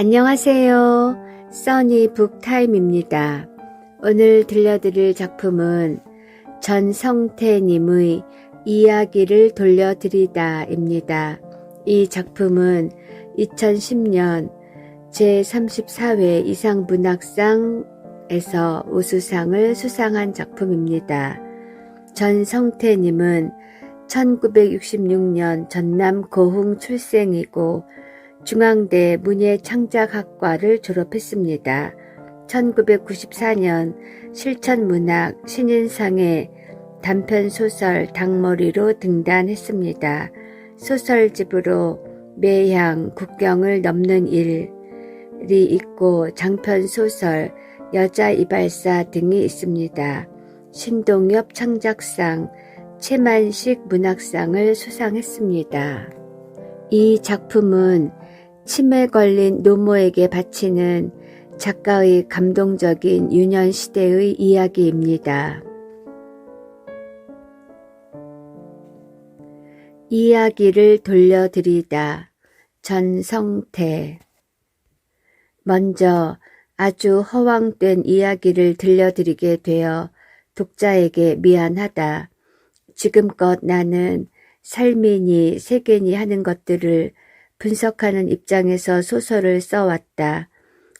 안녕하세요. 써니 북타임입니다. 오늘 들려드릴 작품은 전성태님의 이야기를 돌려드리다입니다. 이 작품은 2010년 제34회 이상문학상에서 우수상을 수상한 작품입니다. 전성태님은 1966년 전남 고흥 출생이고 중앙대 문예창작학과를 졸업했습니다. 1994년 실천문학 신인상에 단편소설 닭머리로 등단했습니다. 소설집으로 매향, 국경을 넘는 일이 있고 장편소설 여자 이발사 등이 있습니다. 신동엽 창작상, 최만식 문학상을 수상했습니다. 이 작품은 치매 걸린 노모에게 바치는 작가의 감동적인 유년시대의 이야기입니다. 이야기를 돌려드리다. 전성태. 먼저 아주 허황된 이야기를 들려드리게 되어 독자에게 미안하다. 지금껏 나는 삶이니 세계니 하는 것들을 분석하는 입장에서 소설을 써왔다.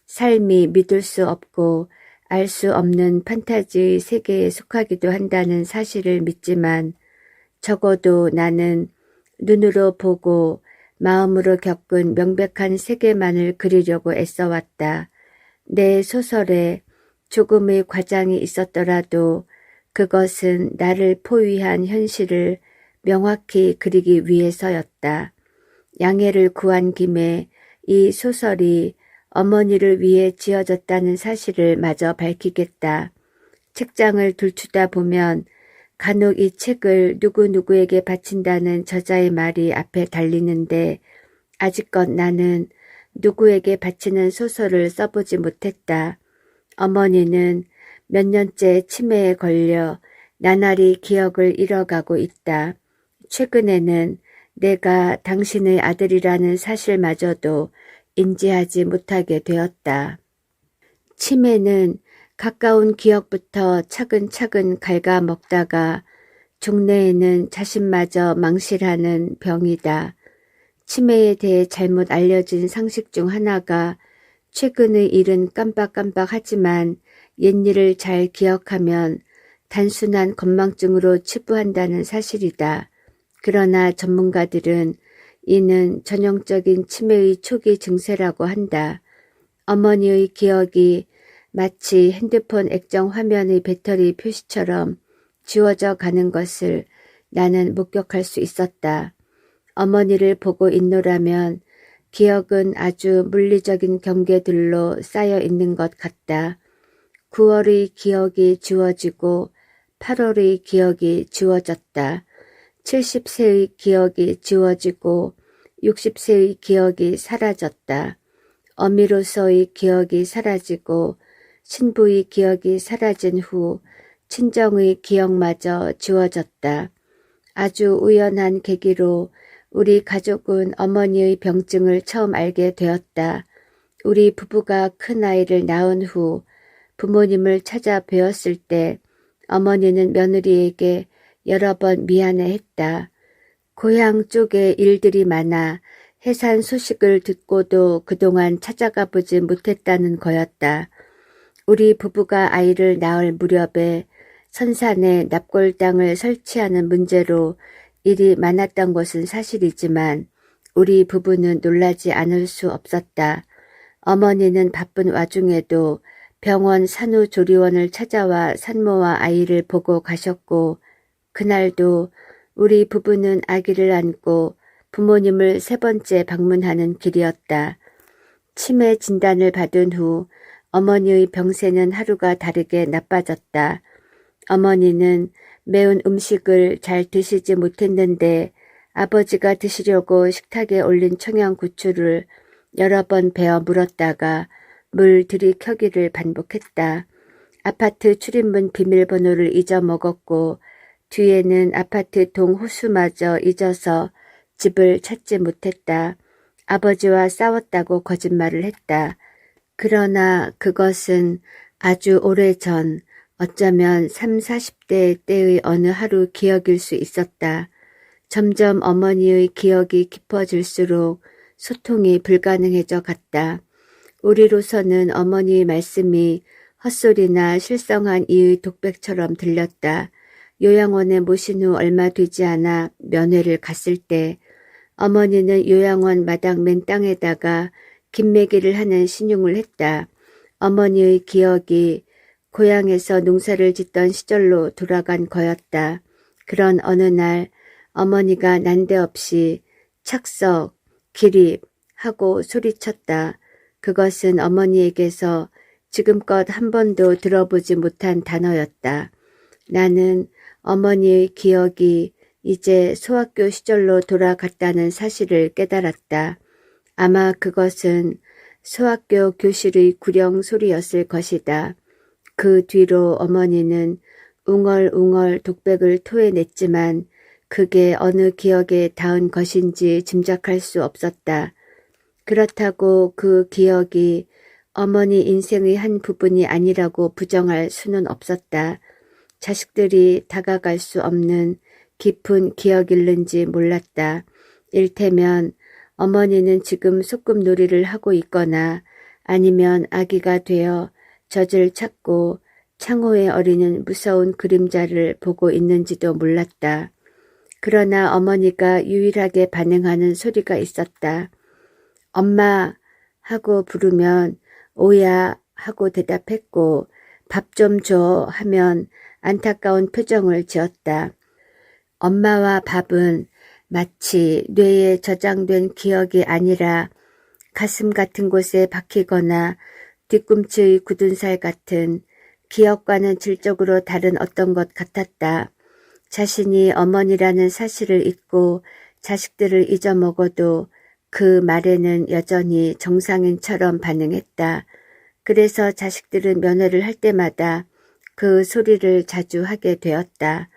삶이 믿을 수 없고 알 수 없는 판타지의 세계에 속하기도 한다는 사실을 믿지만 적어도 나는 눈으로 보고 마음으로 겪은 명백한 세계만을 그리려고 애써왔다. 내 소설에 조금의 과장이 있었더라도 그것은 나를 포위한 현실을 명확히 그리기 위해서였다. 양해를 구한 김에 이 소설이 어머니를 위해 지어졌다는 사실을 마저 밝히겠다. 책장을 들추다 보면 간혹 이 책을 누구누구에게 바친다는 저자의 말이 앞에 달리는데 아직껏 나는 누구에게 바치는 소설을 써보지 못했다. 어머니는 몇 년째 치매에 걸려 나날이 기억을 잃어가고 있다. 최근에는 내가 당신의 아들이라는 사실마저도 인지하지 못하게 되었다. 치매는 가까운 기억부터 차근차근 갉아먹다가 종래에는 자신마저 망실하는 병이다. 치매에 대해 잘못 알려진 상식 중 하나가 최근의 일은 깜빡깜빡하지만 옛일을 잘 기억하면 단순한 건망증으로 치부한다는 사실이다. 그러나 전문가들은 이는 전형적인 치매의 초기 증세라고 한다. 어머니의 기억이 마치 핸드폰 액정 화면의 배터리 표시처럼 지워져 가는 것을 나는 목격할 수 있었다. 어머니를 보고 있노라면 기억은 아주 물리적인 경계들로 쌓여 있는 것 같다. 9월의 기억이 지워지고 8월의 기억이 지워졌다. 70세의 기억이 지워지고 60세의 기억이 사라졌다. 어미로서의 기억이 사라지고 신부의 기억이 사라진 후 친정의 기억마저 지워졌다. 아주 우연한 계기로 우리 가족은 어머니의 병증을 처음 알게 되었다. 우리 부부가 큰아이를 낳은 후 부모님을 찾아 뵈었을 때 어머니는 며느리에게 여러 번 미안해했다. 고향 쪽에 일들이 많아 해산 소식을 듣고도 그동안 찾아가 보지 못했다는 거였다. 우리 부부가 아이를 낳을 무렵에 선산에 납골당을 설치하는 문제로 일이 많았던 것은 사실이지만 우리 부부는 놀라지 않을 수 없었다. 어머니는 바쁜 와중에도 병원 산후조리원을 찾아와 산모와 아이를 보고 가셨고 그날도 우리 부부는 아기를 안고 부모님을 3번째 방문하는 길이었다. 치매 진단을 받은 후 어머니의 병세는 하루가 다르게 나빠졌다. 어머니는 매운 음식을 잘 드시지 못했는데 아버지가 드시려고 식탁에 올린 청양고추를 여러 번 베어 물었다가 물 들이켜기를 반복했다. 아파트 출입문 비밀번호를 잊어먹었고 뒤에는 아파트 동호수마저 잊어서 집을 찾지 못했다. 아버지와 싸웠다고 거짓말을 했다. 그러나 그것은 아주 오래전, 어쩌면 30, 40대 때의 어느 하루 기억일 수 있었다. 점점 어머니의 기억이 깊어질수록 소통이 불가능해져 갔다. 우리로서는 어머니의 말씀이 헛소리나 실성한 이의 독백처럼 들렸다. 요양원에 모신 후 얼마 되지 않아 면회를 갔을 때 어머니는 요양원 마당 맨 땅에다가 김매기를 하는 신용을 했다. 어머니의 기억이 고향에서 농사를 짓던 시절로 돌아간 거였다. 그런 어느 날 어머니가 난데없이 착석, 기립 하고 소리쳤다. 그것은 어머니에게서 지금껏 한 번도 들어보지 못한 단어였다. 나는 어머니의 기억이 이제 소학교 시절로 돌아갔다는 사실을 깨달았다. 아마 그것은 소학교 교실의 구령 소리였을 것이다. 그 뒤로 어머니는 웅얼웅얼 독백을 토해냈지만 그게 어느 기억에 닿은 것인지 짐작할 수 없었다. 그렇다고 그 기억이 어머니 인생의 한 부분이 아니라고 부정할 수는 없었다. 자식들이 다가갈 수 없는 깊은 기억일는지 몰랐다. 일테면 어머니는 지금 소꿉놀이를 하고 있거나 아니면 아기가 되어 젖을 찾고 창호에 어리는 무서운 그림자를 보고 있는지도 몰랐다. 그러나 어머니가 유일하게 반응하는 소리가 있었다. 엄마 하고 부르면 오야 하고 대답했고 밥 좀 줘 하면 안타까운 표정을 지었다. 엄마와 밥은 마치 뇌에 저장된 기억이 아니라 가슴 같은 곳에 박히거나 뒤꿈치의 굳은 살 같은 기억과는 질적으로 다른 어떤 것 같았다. 자신이 어머니라는 사실을 잊고 자식들을 잊어먹어도 그 말에는 여전히 정상인처럼 반응했다. 그래서 자식들은 면회를 할 때마다 그 소리를 자주 하게 되었다.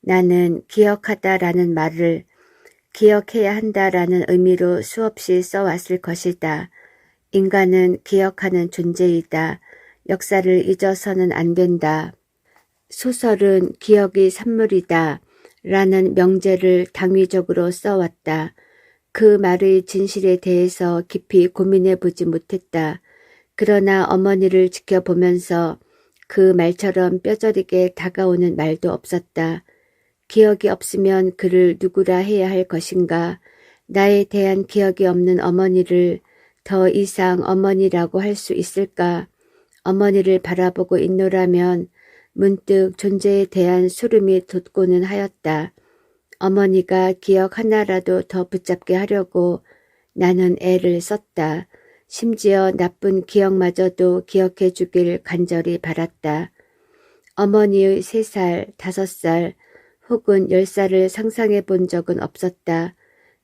나는 기억하다라는 말을 기억해야 한다라는 의미로 수없이 써왔을 것이다. 인간은 기억하는 존재이다. 역사를 잊어서는 안 된다. 소설은 기억이 산물이다. 라는 명제를 당위적으로 써왔다. 그 말의 진실에 대해서 깊이 고민해보지 못했다. 그러나 어머니를 지켜보면서 그 말처럼 뼈저리게 다가오는 말도 없었다. 기억이 없으면 그를 누구라 해야 할 것인가. 나에 대한 기억이 없는 어머니를 더 이상 어머니라고 할 수 있을까. 어머니를 바라보고 있노라면 문득 존재에 대한 소름이 돋고는 하였다. 어머니가 기억 하나라도 더 붙잡게 하려고 나는 애를 썼다. 심지어 나쁜 기억마저도 기억해 주길 간절히 바랐다. 어머니의 3살, 5살 혹은 10살을 상상해 본 적은 없었다.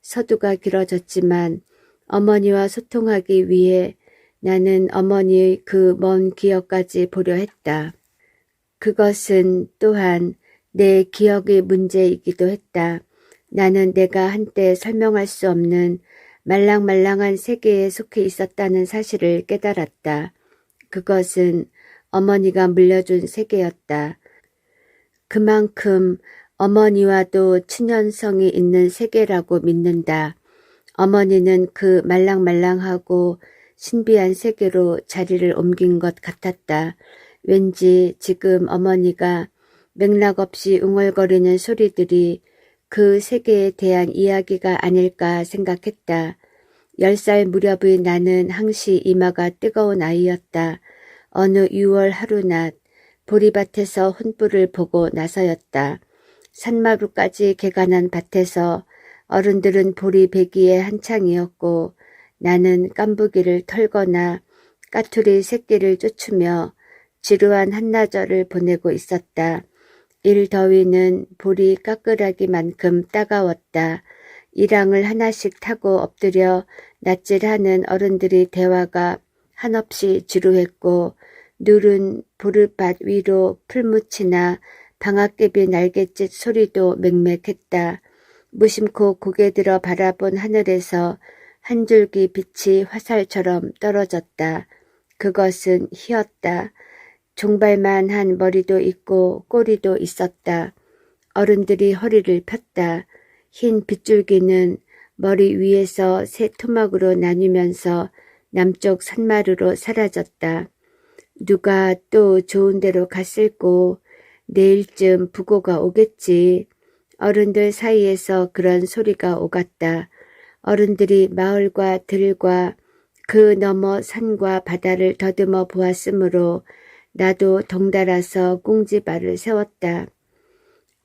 서두가 길어졌지만 어머니와 소통하기 위해 나는 어머니의 그 먼 기억까지 보려 했다. 그것은 또한 내 기억의 문제이기도 했다. 나는 내가 한때 설명할 수 없는 말랑말랑한 세계에 속해 있었다는 사실을 깨달았다. 그것은 어머니가 물려준 세계였다. 그만큼 어머니와도 친연성이 있는 세계라고 믿는다. 어머니는 그 말랑말랑하고 신비한 세계로 자리를 옮긴 것 같았다. 왠지 지금 어머니가 맥락 없이 웅얼거리는 소리들이 그 세계에 대한 이야기가 아닐까 생각했다. 10살 무렵의 나는 항시 이마가 뜨거운 아이였다. 어느 6월 하루낮 보리밭에서 혼불을 보고 나서였다. 산마루까지 개간한 밭에서 어른들은 보리 베기에 한창이었고 나는 깐부기를 털거나 까투리 새끼를 쫓으며 지루한 한나절을 보내고 있었다. 일더위는 보리 까끌하기만큼 따가웠다. 이랑을 하나씩 타고 엎드려 낯질하는 어른들의 대화가 한없이 지루했고 누른 보르밭 위로 풀무치나 방앗개비 날갯짓 소리도 맹맥했다. 무심코 고개 들어 바라본 하늘에서 한 줄기 빛이 화살처럼 떨어졌다. 그것은 희었다. 종발만 한 머리도 있고 꼬리도 있었다. 어른들이 허리를 폈다. 흰 빗줄기는 머리 위에서 세 토막으로 나뉘면서 남쪽 산마루로 사라졌다. 누가 또 좋은 데로 갔을꼬. 내일쯤 부고가 오겠지. 어른들 사이에서 그런 소리가 오갔다. 어른들이 마을과 들과 그 너머 산과 바다를 더듬어 보았으므로 나도 덩달아서 꽁지발을 세웠다.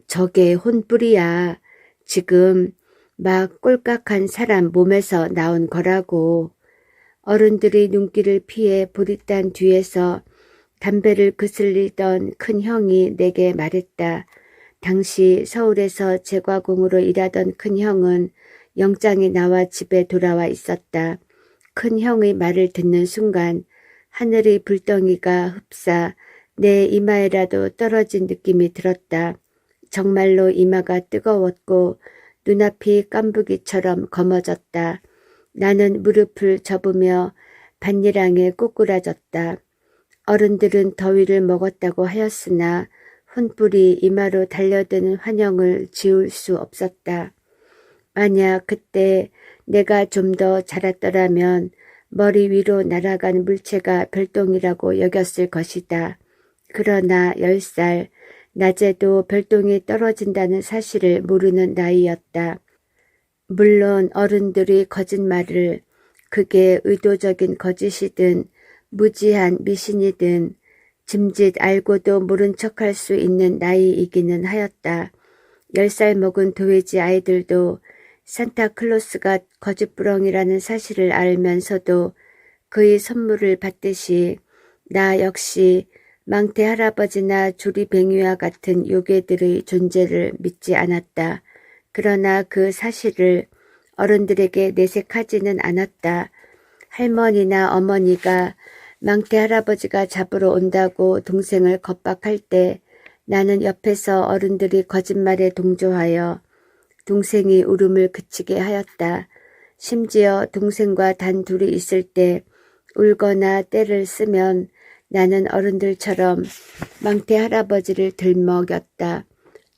저게 혼불이야. 지금 막 꼴깍한 사람 몸에서 나온 거라고. 어른들이 눈길을 피해 보릿단 뒤에서 담배를 그슬리던 큰 형이 내게 말했다. 당시 서울에서 제과공으로 일하던 큰 형은 영장이 나와 집에 돌아와 있었다. 큰 형의 말을 듣는 순간 하늘의 불덩이가 흡사 내 이마에라도 떨어진 느낌이 들었다. 정말로 이마가 뜨거웠고 눈앞이 깐부기처럼 검어졌다. 나는 무릎을 접으며 밭일랑에 꼬꾸라졌다. 어른들은 더위를 먹었다고 하였으나 혼불이 이마로 달려드는 환영을 지울 수 없었다. 만약 그때 내가 좀 더 자랐더라면 머리 위로 날아간 물체가 별똥이라고 여겼을 것이다. 그러나 10살, 낮에도 별똥이 떨어진다는 사실을 모르는 나이였다. 물론 어른들이 거짓말을, 그게 의도적인 거짓이든 무지한 미신이든 짐짓 알고도 모른 척할 수 있는 나이이기는 하였다. 10살 먹은 도회지 아이들도 산타클로스가 거짓부렁이라는 사실을 알면서도 그의 선물을 받듯이 나 역시 망태 할아버지나 조리뱅이와 같은 요괴들의 존재를 믿지 않았다. 그러나 그 사실을 어른들에게 내색하지는 않았다. 할머니나 어머니가 망태 할아버지가 잡으러 온다고 동생을 겁박할 때 나는 옆에서 어른들이 거짓말에 동조하여 동생이 울음을 그치게 하였다. 심지어 동생과 단 둘이 있을 때 울거나 떼를 쓰면 나는 어른들처럼 망태 할아버지를 들먹였다.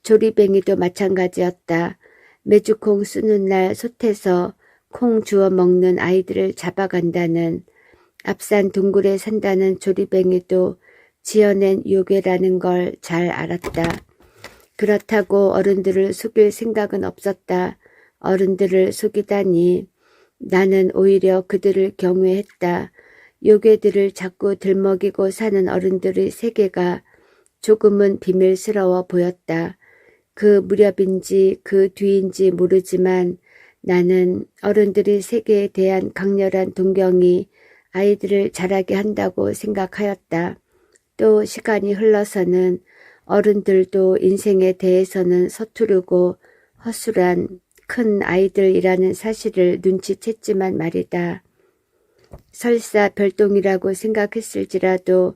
조리뱅이도 마찬가지였다. 메주콩 쓰는 날 솥에서 콩 주워 먹는 아이들을 잡아간다는, 앞산 동굴에 산다는 조리뱅이도 지어낸 요괴라는 걸 잘 알았다. 그렇다고 어른들을 속일 생각은 없었다. 어른들을 속이다니. 나는 오히려 그들을 경외했다. 요괴들을 자꾸 들먹이고 사는 어른들의 세계가 조금은 비밀스러워 보였다. 그 무렵인지 그 뒤인지 모르지만 나는 어른들의 세계에 대한 강렬한 동경이 아이들을 자라게 한다고 생각하였다. 또 시간이 흘러서는 어른들도 인생에 대해서는 서투르고 허술한 큰 아이들이라는 사실을 눈치챘지만 말이다. 설사 별똥이라고 생각했을지라도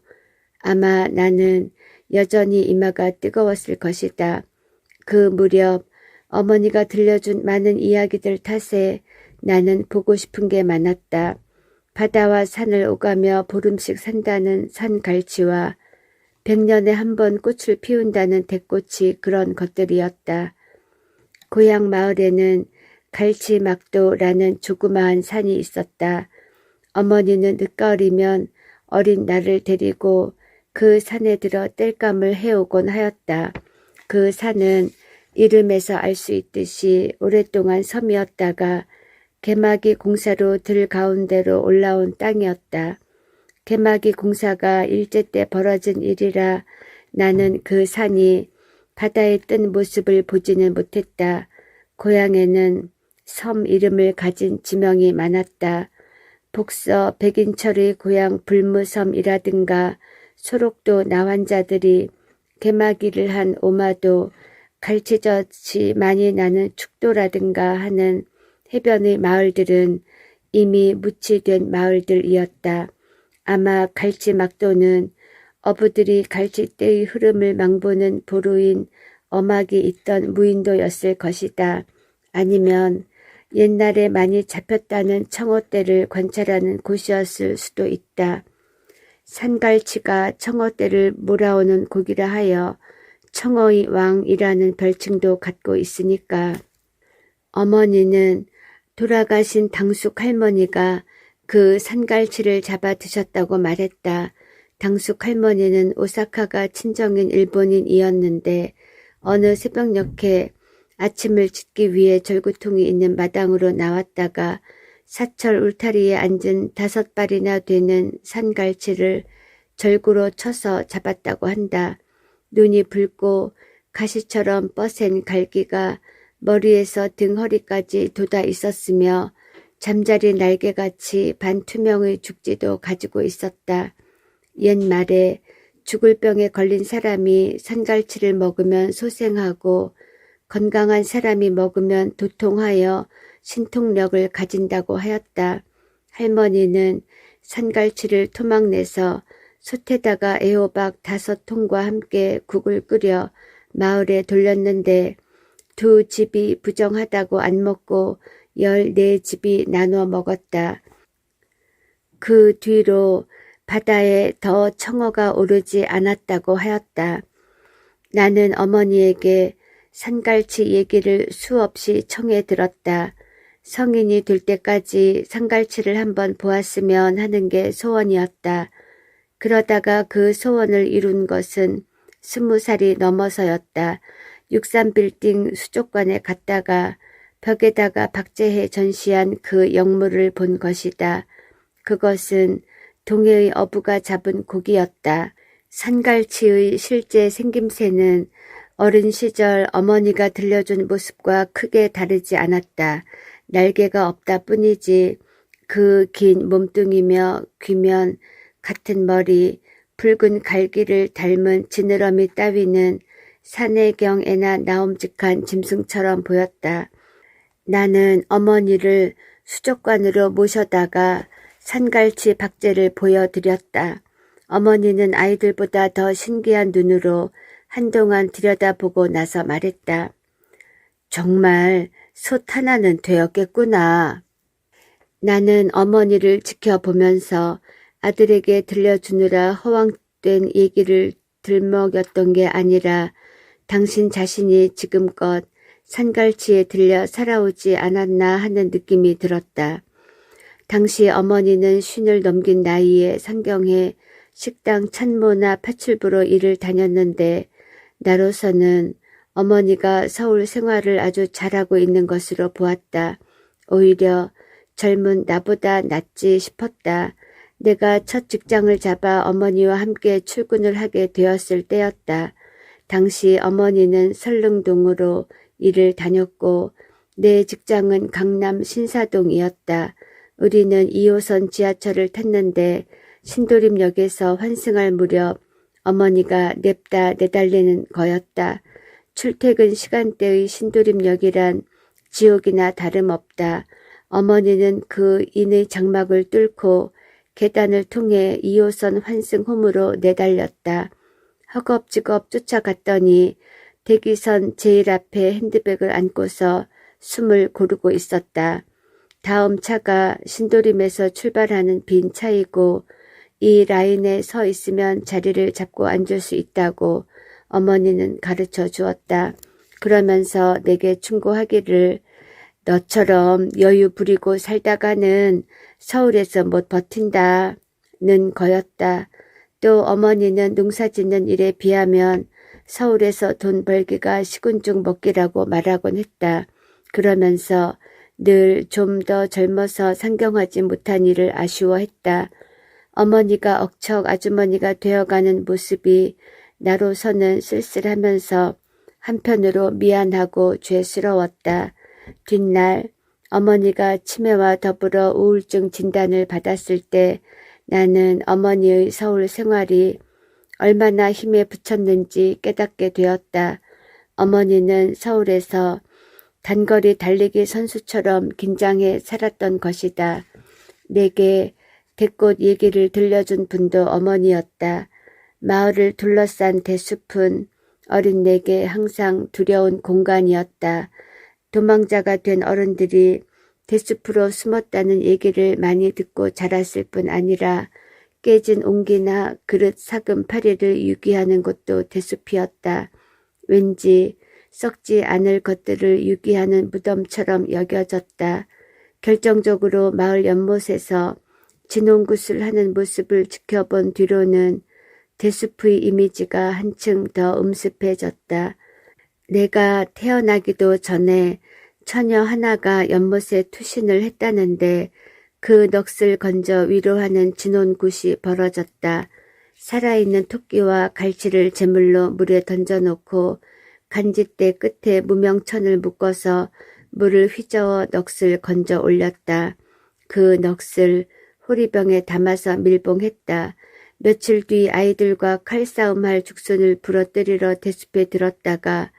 아마 나는 여전히 이마가 뜨거웠을 것이다. 그 무렵 어머니가 들려준 많은 이야기들 탓에 나는 보고 싶은 게 많았다. 바다와 산을 오가며 보름씩 산다는 산갈치와 100년에 한 번 꽃을 피운다는 대꽃이 그런 것들이었다. 고향 마을에는 갈치막도라는 조그마한 산이 있었다. 어머니는 늦가을이면 어린 나를 데리고 그 산에 들어 땔감을 해오곤 하였다. 그 산은 이름에서 알 수 있듯이 오랫동안 섬이었다가 개마기 공사로 들 가운데로 올라온 땅이었다. 개마기 공사가 일제 때 벌어진 일이라 나는 그 산이 바다에 뜬 모습을 보지는 못했다. 고향에는 섬 이름을 가진 지명이 많았다. 복서 백인철의 고향 불무섬이라든가 소록도 나환자들이 개마기를 한 오마도, 갈치젓이 많이 나는 축도라든가 하는 해변의 마을들은 이미 무치된 마을들이었다. 아마 갈치막도는 어부들이 갈치떼의 흐름을 망보는 보루인 어막이 있던 무인도였을 것이다. 아니면 옛날에 많이 잡혔다는 청어떼를 관찰하는 곳이었을 수도 있다. 산갈치가 청어떼를 몰아오는 고기라 하여 청어의 왕이라는 별칭도 갖고 있으니까. 어머니는 돌아가신 당숙 할머니가 그 산갈치를 잡아 드셨다고 말했다. 당숙 할머니는 오사카가 친정인 일본인이었는데 어느 새벽녘에 아침을 짓기 위해 절구통이 있는 마당으로 나왔다가 사철 울타리에 앉은 5발이나 되는 산갈치를 절구로 쳐서 잡았다고 한다. 눈이 붉고 가시처럼 뻗센 갈기가 머리에서 등 허리까지 돋아 있었으며 잠자리 날개같이 반투명의 죽지도 가지고 있었다. 옛말에 죽을 병에 걸린 사람이 산갈치를 먹으면 소생하고 건강한 사람이 먹으면 도통하여 신통력을 가진다고 하였다. 할머니는 산갈치를 토막내서 솥에다가 애호박 5통과 함께 국을 끓여 마을에 돌렸는데 2집이 부정하다고 안 먹고 14집이 나눠 먹었다. 그 뒤로 바다에 더 청어가 오르지 않았다고 하였다. 나는 어머니에게 산갈치 얘기를 수없이 청해 들었다. 성인이 될 때까지 산갈치를 한번 보았으면 하는 게 소원이었다. 그러다가 그 소원을 이룬 것은 20살이 넘어서였다. 63빌딩 수족관에 갔다가 벽에다가 박제해 전시한 그 영물을 본 것이다. 그것은 동해의 어부가 잡은 고기였다. 산갈치의 실제 생김새는 어린 시절 어머니가 들려준 모습과 크게 다르지 않았다. 날개가 없다 뿐이지 그 긴 몸뚱이며 귀면 같은 머리, 붉은 갈기를 닮은 지느러미 따위는 산해경에나 나옴직한 짐승처럼 보였다. 나는 어머니를 수족관으로 모셔다가 산갈치 박제를 보여드렸다. 어머니는 아이들보다 더 신기한 눈으로 한동안 들여다보고 나서 말했다. 정말 솥 하나는 되었겠구나. 나는 어머니를 지켜보면서 아들에게 들려주느라 허황된 얘기를 들먹였던 게 아니라 당신 자신이 지금껏 산갈치에 들려 살아오지 않았나 하는 느낌이 들었다. 당시 어머니는 50을 넘긴 나이에 상경해 식당 찬모나 파출부로 일을 다녔는데 나로서는 어머니가 서울 생활을 아주 잘하고 있는 것으로 보았다. 오히려 젊은 나보다 낫지 싶었다. 내가 첫 직장을 잡아 어머니와 함께 출근을 하게 되었을 때였다. 당시 어머니는 설릉동으로 일을 다녔고 내 직장은 강남 신사동이었다. 우리는 2호선 지하철을 탔는데 신도림역에서 환승할 무렵 어머니가 냅다 내달리는 거였다. 출퇴근 시간대의 신도림역이란 지옥이나 다름없다. 어머니는 그 인의 장막을 뚫고 계단을 통해 2호선 환승홈으로 내달렸다. 허겁지겁 쫓아갔더니 대기선 제일 앞에 핸드백을 안고서 숨을 고르고 있었다. 다음 차가 신도림에서 출발하는 빈 차이고 이 라인에 서 있으면 자리를 잡고 앉을 수 있다고 어머니는 가르쳐 주었다. 그러면서 내게 충고하기를 너처럼 여유 부리고 살다가는 서울에서 못 버틴다는 거였다. 또 어머니는 농사짓는 일에 비하면 서울에서 돈 벌기가 시군중 먹기라고 말하곤 했다. 그러면서 늘 좀 더 젊어서 상경하지 못한 일을 아쉬워했다. 어머니가 억척 아주머니가 되어가는 모습이 나로서는 쓸쓸하면서 한편으로 미안하고 죄스러웠다. 뒷날 어머니가 치매와 더불어 우울증 진단을 받았을 때 나는 어머니의 서울 생활이 얼마나 힘에 부쳤는지 깨닫게 되었다. 어머니는 서울에서 단거리 달리기 선수처럼 긴장해 살았던 것이다. 내게 대꽃 얘기를 들려준 분도 어머니였다. 마을을 둘러싼 대숲은 어린 내게 항상 두려운 공간이었다. 도망자가 된 어른들이 대숲으로 숨었다는 얘기를 많이 듣고 자랐을 뿐 아니라 깨진 옹기나 그릇 삭은 파리를 유기하는 것도 대숲이었다. 왠지 썩지 않을 것들을 유기하는 무덤처럼 여겨졌다. 결정적으로 마을 연못에서 진홍굿을 하는 모습을 지켜본 뒤로는 대숲의 이미지가 한층 더 음습해졌다. 내가 태어나기도 전에 처녀 하나가 연못에 투신을 했다는데 그 넋을 건져 위로하는 진홍굿이 벌어졌다. 살아있는 토끼와 갈치를 제물로 물에 던져놓고 간짓대 끝에 무명천을 묶어서 물을 휘저어 넋을 건져 올렸다. 그 넋을 호리병에 담아서 밀봉했다. 며칠 뒤 아이들과 칼싸움할 죽순을 부러뜨리러 대숲에 들었다가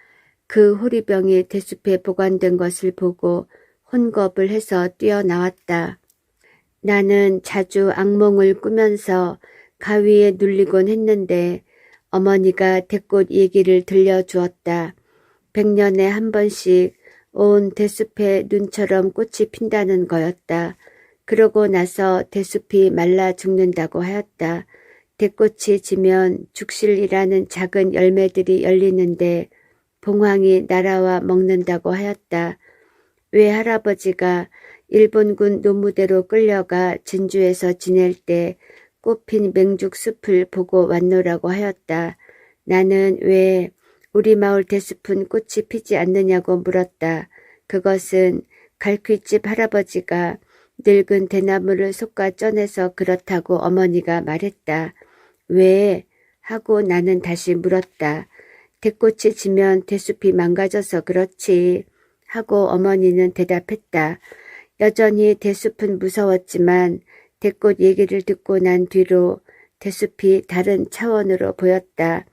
그 호리병이 대숲에 보관된 것을 보고 혼겁을 해서 뛰어나왔다. 나는 자주 악몽을 꾸면서 가위에 눌리곤 했는데 어머니가 대꽃 얘기를 들려주었다. 100년에 한 번씩 온 대숲에 눈처럼 꽃이 핀다는 거였다. 그러고 나서 대숲이 말라 죽는다고 하였다. 대꽃이 지면 죽실이라는 작은 열매들이 열리는데 봉황이 날아와 먹는다고 하였다. 외할아버지가 일본군 노무대로 끌려가 진주에서 지낼 때 꽃핀 맹죽 숲을 보고 왔노라고 하였다. 나는 왜 우리 마을 대숲은 꽃이 피지 않느냐고 물었다. 그것은 갈퀴집 할아버지가 늙은 대나무를 솎아 쪄내서 그렇다고 어머니가 말했다. 왜? 하고 나는 다시 물었다. 대꽃이 지면 대숲이 망가져서 그렇지. 하고 어머니는 대답했다. 여전히 대숲은 무서웠지만 대꽃 얘기를 듣고 난 뒤로 대숲이 다른 차원으로 보였다.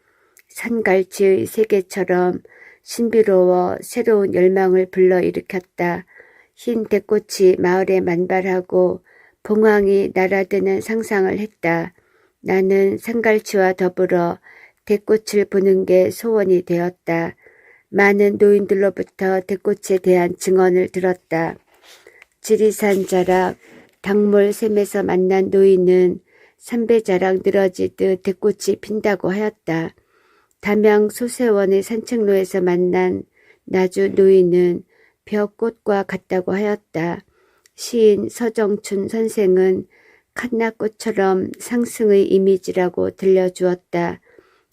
산갈치의 세계처럼 신비로워 새로운 열망을 불러일으켰다. 흰 대꽃이 마을에 만발하고 봉황이 날아드는 상상을 했다. 나는 산갈치와 더불어 대꽃을 보는 게 소원이 되었다. 많은 노인들로부터 대꽃에 대한 증언을 들었다. 지리산 자락, 당몰샘에서 만난 노인은 삼배자락 늘어지듯 대꽃이 핀다고 하였다. 담양 소세원의 산책로에서 만난 나주 노인은 벼꽃과 같다고 하였다. 시인 서정춘 선생은 칸나꽃처럼 상승의 이미지라고 들려주었다.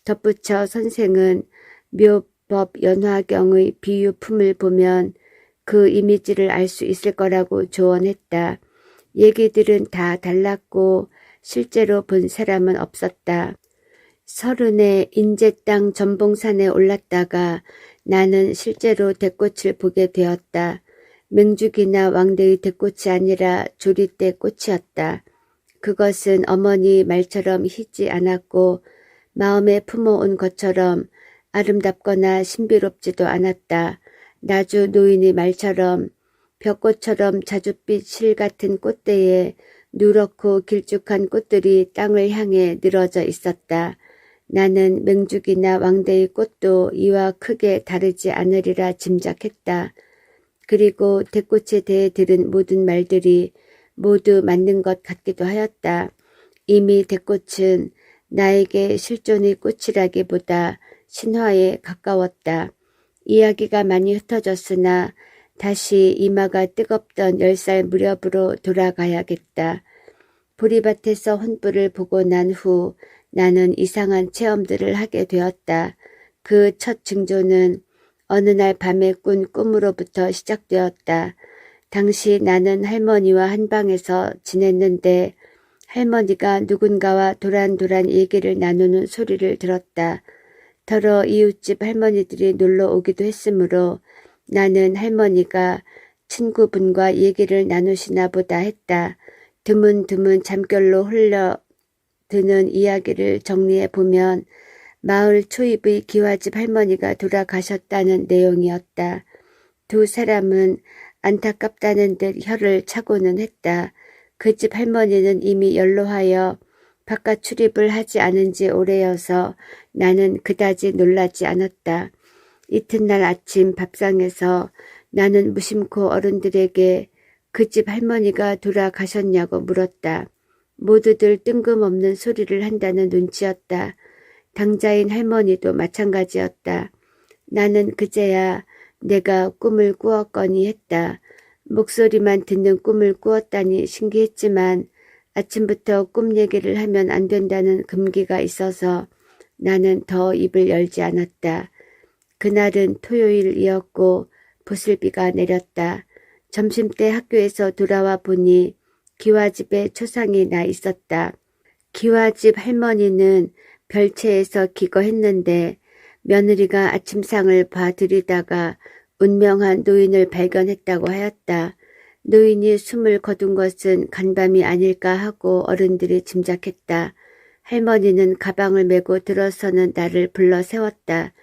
덧붙여 선생은 묘법 연화경의 비유품을 보면 그 이미지를 알 수 있을 거라고 조언했다. 얘기들은 다 달랐고 실제로 본 사람은 없었다. 30에 인제땅 전봉산에 올랐다가 나는 실제로 대꽃을 보게 되었다. 맹죽이나 왕대의 대꽃이 아니라 조리대 꽃이었다. 그것은 어머니 말처럼 희지 않았고 마음에 품어온 것처럼 아름답거나 신비롭지도 않았다. 나주 노인의 말처럼 벽꽃처럼 자줏빛 실 같은 꽃대에 누렇고 길쭉한 꽃들이 땅을 향해 늘어져 있었다. 나는 맹죽이나 왕대의 꽃도 이와 크게 다르지 않으리라 짐작했다. 그리고 대꽃에 대해 들은 모든 말들이 모두 맞는 것 같기도 하였다. 이미 대꽃은 나에게 실존의 꽃이라기보다 신화에 가까웠다. 이야기가 많이 흩어졌으나 다시 이마가 뜨겁던 10살 무렵으로 돌아가야겠다. 보리밭에서 혼불을 보고 난 후 나는 이상한 체험들을 하게 되었다. 그 첫 징조는 어느 날 밤에 꾼 꿈으로부터 시작되었다. 당시 나는 할머니와 한 방에서 지냈는데 할머니가 누군가와 도란도란 얘기를 나누는 소리를 들었다. 더러 이웃집 할머니들이 놀러 오기도 했으므로 나는 할머니가 친구분과 얘기를 나누시나 보다 했다. 드문드문 잠결로 흘러드는 이야기를 정리해 보면 마을 초입의 기와집 할머니가 돌아가셨다는 내용이었다. 두 사람은 안타깝다는 듯 혀를 차고는 했다. 그 집 할머니는 이미 연로하여 바깥 출입을 하지 않은 지 오래여서 나는 그다지 놀라지 않았다. 이튿날 아침 밥상에서 나는 무심코 어른들에게 그 집 할머니가 돌아가셨냐고 물었다. 모두들 뜬금없는 소리를 한다는 눈치였다. 당자인 할머니도 마찬가지였다. 나는 그제야 내가 꿈을 꾸었거니 했다. 목소리만 듣는 꿈을 꾸었다니 신기했지만 아침부터 꿈 얘기를 하면 안 된다는 금기가 있어서 나는 더 입을 열지 않았다. 그날은 토요일이었고 보슬비가 내렸다. 점심때 학교에서 돌아와 보니 기와집에 초상이 나 있었다. 기와집 할머니는 별채에서 기거했는데 며느리가 아침상을 봐드리다가 운명한 노인을 발견했다고 하였다. 노인이 숨을 거둔 것은 간밤이 아닐까 하고 어른들이 짐작했다. 할머니는 가방을 메고 들어서는 나를 불러 세웠다.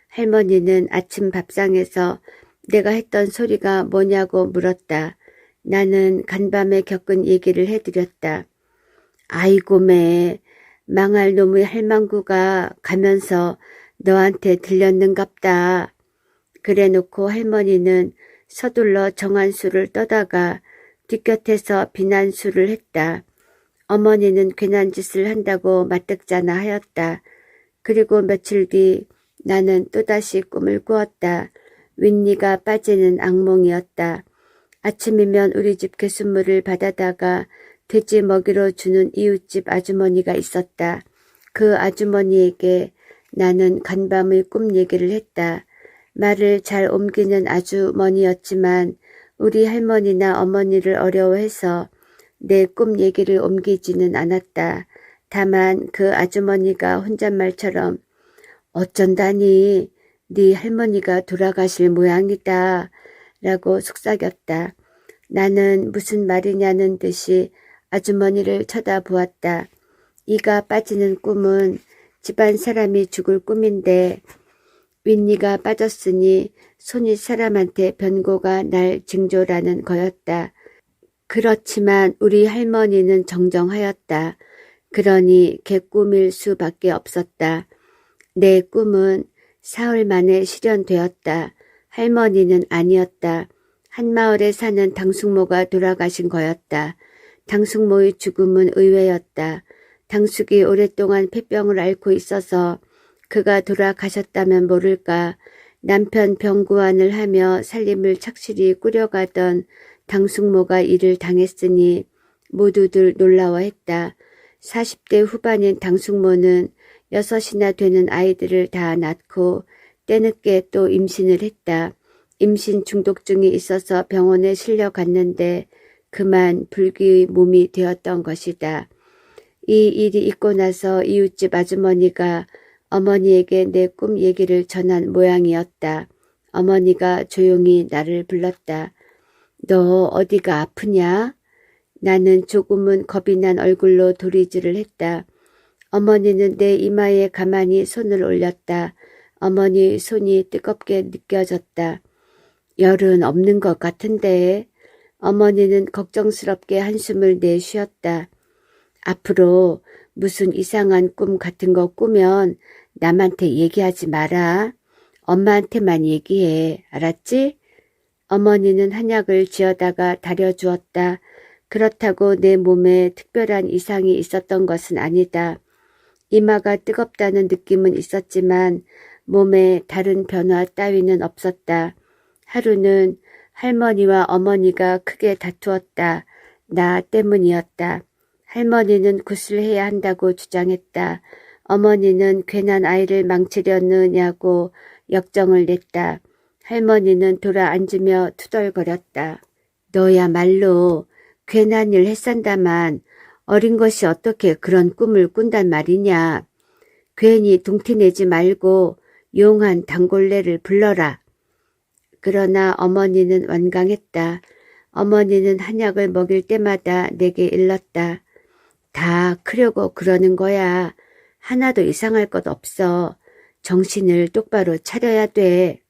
할머니는 아침 밥상에서 내가 했던 소리가 뭐냐고 물었다. 나는 간밤에 겪은 얘기를 해드렸다. 아이고 매, 망할 놈의 할망구가 가면서 너한테 들렸는갑다. 그래놓고 할머니는 서둘러 정한수를 떠다가 뒷곁에서 비난수를 했다. 어머니는 괜한 짓을 한다고 맞득잖아 하였다. 그리고 며칠 뒤 나는 또다시 꿈을 꾸었다. 윗니가 빠지는 악몽이었다. 아침이면 우리 집 개순물을 받아다가 돼지 먹이로 주는 이웃집 아주머니가 있었다. 그 아주머니에게 나는 간밤의 꿈 얘기를 했다. 말을 잘 옮기는 아주머니였지만 우리 할머니나 어머니를 어려워해서 내 꿈 얘기를 옮기지는 않았다. 다만 그 아주머니가 혼잣말처럼 어쩐다니 네 할머니가 돌아가실 모양이다 라고 속삭였다. 나는 무슨 말이냐는 듯이 아주머니를 쳐다보았다. 이가 빠지는 꿈은 집안 사람이 죽을 꿈인데 윗니가 빠졌으니 손이 사람한테 변고가 날 징조라는 거였다. 그렇지만 우리 할머니는 정정하였다. 그러니 개꿈일 수밖에 없었다. 내 꿈은 사흘 만에 실현되었다. 할머니는 아니었다. 한마을에 사는 당숙모가 돌아가신 거였다. 당숙모의 죽음은 의외였다. 당숙이 오랫동안 폐병을 앓고 있어서 그가 돌아가셨다면 모를까 남편 병구안을 하며 살림을 착실히 꾸려가던 당숙모가 이를 당했으니 모두들 놀라워했다. 40대 후반인 당숙모는 6이나 되는 아이들을 다 낳고 때늦게 또 임신을 했다. 임신 중독증이 있어서 병원에 실려갔는데 그만 불귀의 몸이 되었던 것이다. 이 일이 있고 나서 이웃집 아주머니가 어머니에게 내 꿈 얘기를 전한 모양이었다. 어머니가 조용히 나를 불렀다. 너 어디가 아프냐? 나는 조금은 겁이 난 얼굴로 도리질을 했다. 어머니는 내 이마에 가만히 손을 올렸다. 어머니의 손이 뜨겁게 느껴졌다. 열은 없는 것 같은데. 어머니는 걱정스럽게 한숨을 내쉬었다. 앞으로 무슨 이상한 꿈 같은 거 꾸면 남한테 얘기하지 마라. 엄마한테만 얘기해. 알았지? 어머니는 한약을 쥐어다가 다려주었다. 그렇다고 내 몸에 특별한 이상이 있었던 것은 아니다. 이마가 뜨겁다는 느낌은 있었지만 몸에 다른 변화 따위는 없었다. 하루는 할머니와 어머니가 크게 다투었다. 나 때문이었다. 할머니는 굿을 해야 한다고 주장했다. 어머니는 괜한 아이를 망치려느냐고 역정을 냈다. 할머니는 돌아 앉으며 투덜거렸다. 너야말로 괜한 일 했산다만 어린 것이 어떻게 그런 꿈을 꾼단 말이냐. 괜히 둥티내지 말고 용한 단골레를 불러라. 그러나 어머니는 완강했다. 어머니는 한약을 먹일 때마다 내게 일렀다. 다 크려고 그러는 거야. 하나도 이상할 것 없어. 정신을 똑바로 차려야 돼.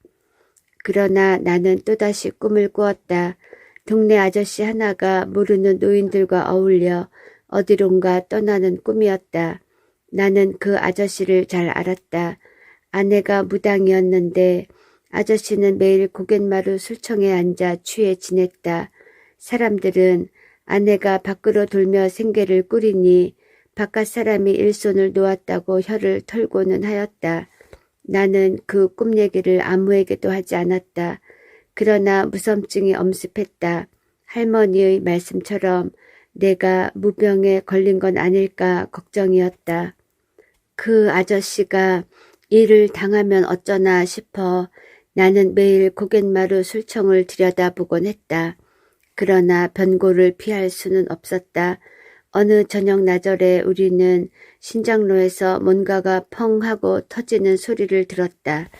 그러나 나는 또다시 꿈을 꾸었다. 동네 아저씨 하나가 모르는 노인들과 어울려 어디론가 떠나는 꿈이었다. 나는 그 아저씨를 잘 알았다. 아내가 무당이었는데 아저씨는 매일 고갯마루 술청에 앉아 취해 지냈다. 사람들은 아내가 밖으로 돌며 생계를 꾸리니 바깥 사람이 일손을 놓았다고 혀를 털고는 하였다. 나는 그 꿈 얘기를 아무에게도 하지 않았다. 그러나 무섬증이 엄습했다. 할머니의 말씀처럼 내가 무병에 걸린 건 아닐까 걱정이었다. 그 아저씨가 일을 당하면 어쩌나 싶어 나는 매일 고갯마루 술청을 들여다보곤 했다. 그러나 변고를 피할 수는 없었다. 어느 저녁 나절에 우리는 신장로에서 뭔가가 펑 하고 터지는 소리를 들었다.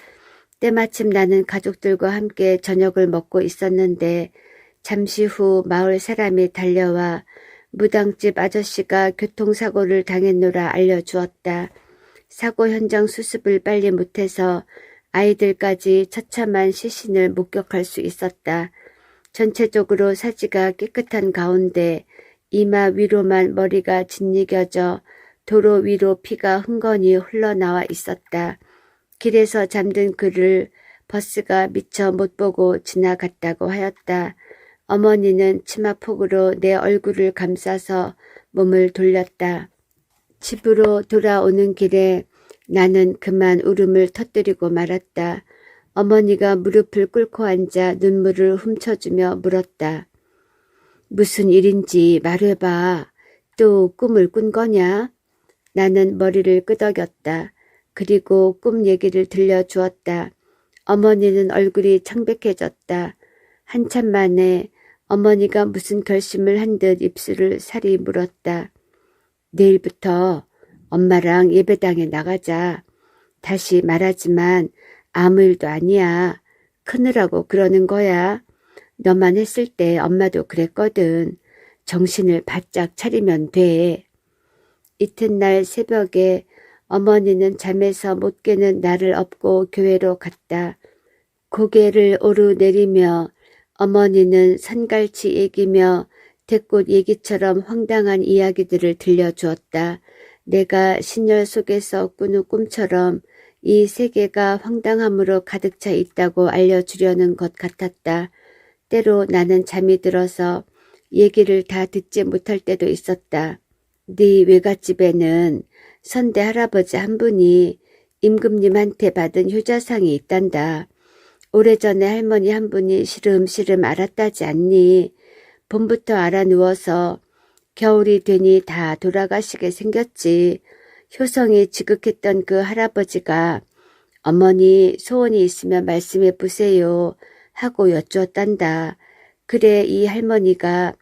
때마침 나는 가족들과 함께 저녁을 먹고 있었는데 잠시 후 마을 사람이 달려와 무당집 아저씨가 교통사고를 당했노라 알려주었다. 사고 현장 수습을 빨리 못해서 아이들까지 처참한 시신을 목격할 수 있었다. 전체적으로 사지가 깨끗한 가운데 이마 위로만 머리가 짓이겨져 도로 위로 피가 흥건히 흘러나와 있었다. 길에서 잠든 그를 버스가 미처 못 보고 지나갔다고 하였다. 어머니는 치마폭으로 내 얼굴을 감싸서 몸을 돌렸다. 집으로 돌아오는 길에 나는 그만 울음을 터뜨리고 말았다. 어머니가 무릎을 꿇고 앉아 눈물을 훔쳐주며 물었다. 무슨 일인지 말해봐. 또 꿈을 꾼 거냐? 나는 머리를 끄덕였다. 그리고 꿈 얘기를 들려주었다. 어머니는 얼굴이 창백해졌다. 한참 만에 어머니가 무슨 결심을 한 듯 입술을 살이 물었다. 내일부터 엄마랑 예배당에 나가자. 다시 말하지만 아무 일도 아니야. 크느라고 그러는 거야. 너만 했을 때 엄마도 그랬거든. 정신을 바짝 차리면 돼. 이튿날 새벽에 어머니는 잠에서 못 깨는 나를 업고 교회로 갔다. 고개를 오르내리며 어머니는 산갈치 얘기며 대꽃 얘기처럼 황당한 이야기들을 들려주었다. 내가 신열 속에서 꾸는 꿈처럼 이 세계가 황당함으로 가득 차 있다고 알려주려는 것 같았다. 때로 나는 잠이 들어서 얘기를 다 듣지 못할 때도 있었다. 네 외갓집에는 선대 할아버지 한 분이 임금님한테 받은 효자상이 있단다. 오래전에 할머니 한 분이 시름시름 알았다지 않니? 봄부터 알아 누워서 겨울이 되니 다 돌아가시게 생겼지. 효성이 지극했던 그 할아버지가 어머니 소원이 있으면 말씀해 보세요 하고 여쭈었단다. 그래 이 할머니가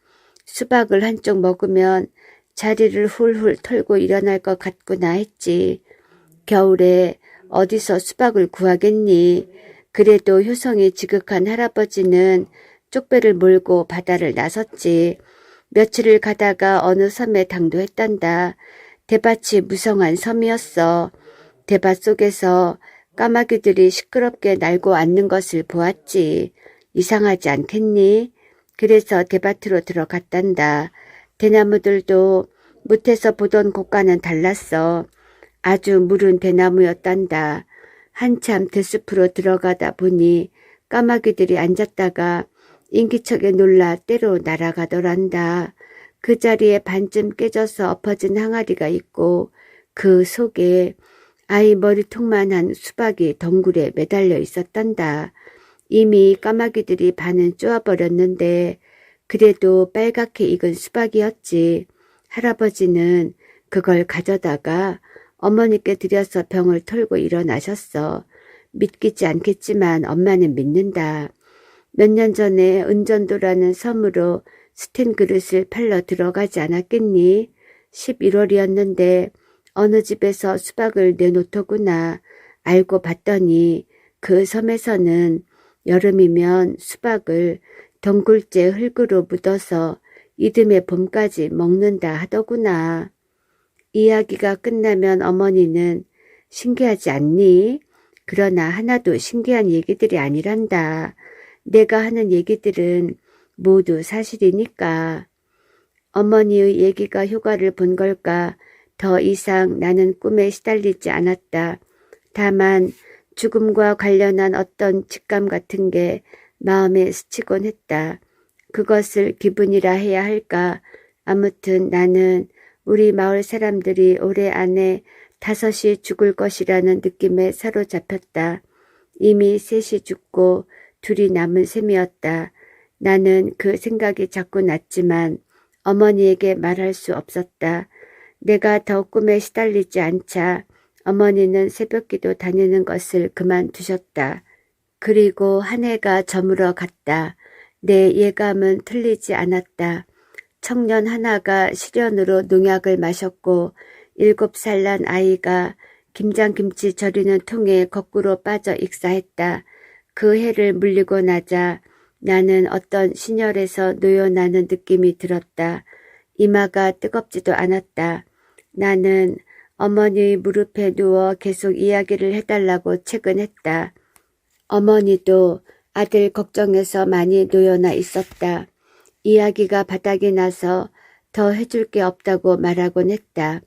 수박을 한쪽 먹으면 자리를 훌훌 털고 일어날 것 같구나 했지. 겨울에 어디서 수박을 구하겠니? 그래도 효성이 지극한 할아버지는 쪽배를 몰고 바다를 나섰지. 며칠을 가다가 어느 섬에 당도했단다. 대밭이 무성한 섬이었어. 대밭 속에서 까마귀들이 시끄럽게 날고 앉는 것을 보았지. 이상하지 않겠니? 그래서 대밭으로 들어갔단다. 대나무들도 못해서 보던 곳과는 달랐어. 아주 무른 대나무였단다. 한참 들숲으로 들어가다 보니 까마귀들이 앉았다가 인기척에 놀라 때로 날아가더란다. 그 자리에 반쯤 깨져서 엎어진 항아리가 있고 그 속에 아이 머리통만한 수박이 덩굴에 매달려 있었단다. 이미 까마귀들이 반은 쪼아버렸는데 그래도 빨갛게 익은 수박이었지. 할아버지는 그걸 가져다가 어머니께 드려서 병을 털고 일어나셨어. 믿기지 않겠지만 엄마는 믿는다. 몇 년 전에 은전도라는 섬으로 스텐 그릇을 팔러 들어가지 않았겠니? 11월이었는데 어느 집에서 수박을 내놓더구나. 알고 봤더니 그 섬에서는 여름이면 수박을 덩굴째 흙으로 묻어서 이듬해 봄까지 먹는다 하더구나. 이야기가 끝나면 어머니는 신기하지 않니? 그러나 하나도 신기한 얘기들이 아니란다. 내가 하는 얘기들은 모두 사실이니까. 어머니의 얘기가 효과를 본 걸까? 더 이상 나는 꿈에 시달리지 않았다. 다만 죽음과 관련한 어떤 직감 같은 게 마음에 스치곤 했다. 그것을 기분이라 해야 할까? 아무튼 나는 우리 마을 사람들이 올해 안에 5이 죽을 것이라는 느낌에 사로잡혔다. 이미 3이 죽고 2이 남은 셈이었다. 나는 그 생각이 자꾸 났지만 어머니에게 말할 수 없었다. 내가 더 꿈에 시달리지 않자 어머니는 새벽기도 다니는 것을 그만두셨다. 그리고 한 해가 저물어 갔다. 내 예감은 틀리지 않았다. 청년 하나가 실연으로 농약을 마셨고 7살 난 아이가 김장김치 절이는 통에 거꾸로 빠져 익사했다. 그 해를 물리고 나자 나는 어떤 신혈에서 놓여나는 느낌이 들었다. 이마가 뜨겁지도 않았다. 나는 어머니 무릎에 누워 계속 이야기를 해달라고 채근했다. 어머니도 아들 걱정해서 많이 놓여나 있었다. 이야기가 바닥이 나서 더 해줄 게 없다고 말하곤 했다.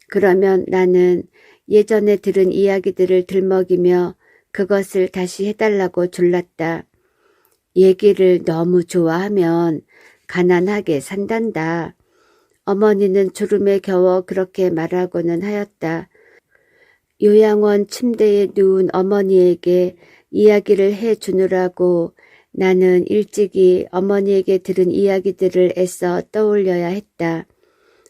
그러면 나는 예전에 들은 이야기들을 들먹이며 그것을 다시 해달라고 졸랐다. 얘기를 너무 좋아하면 가난하게 산단다. 어머니는 졸음에 겨워 그렇게 말하고는 하였다. 요양원 침대에 누운 어머니에게 이야기를 해주느라고 나는 일찍이 어머니에게 들은 이야기들을 애써 떠올려야 했다.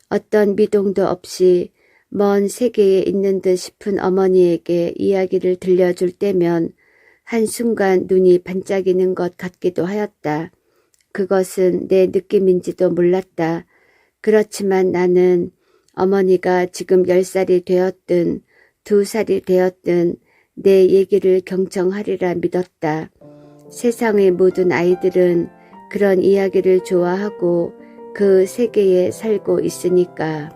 어떤 미동도 없이 먼 세계에 있는 듯 싶은 어머니에게 이야기를 들려줄 때면 한순간 눈이 반짝이는 것 같기도 하였다. 그것은 내 느낌인지도 몰랐다. 그렇지만 나는 어머니가 지금 10살이 되었든 2살이 되었든 내 얘기를 경청하리라 믿었다. 세상의 모든 아이들은 그런 이야기를 좋아하고 그 세계에 살고 있으니까.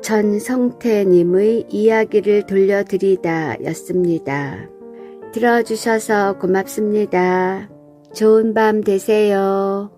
전성태님의 이야기를 돌려드리다 였습니다. 들어주셔서 고맙습니다. 좋은 밤 되세요.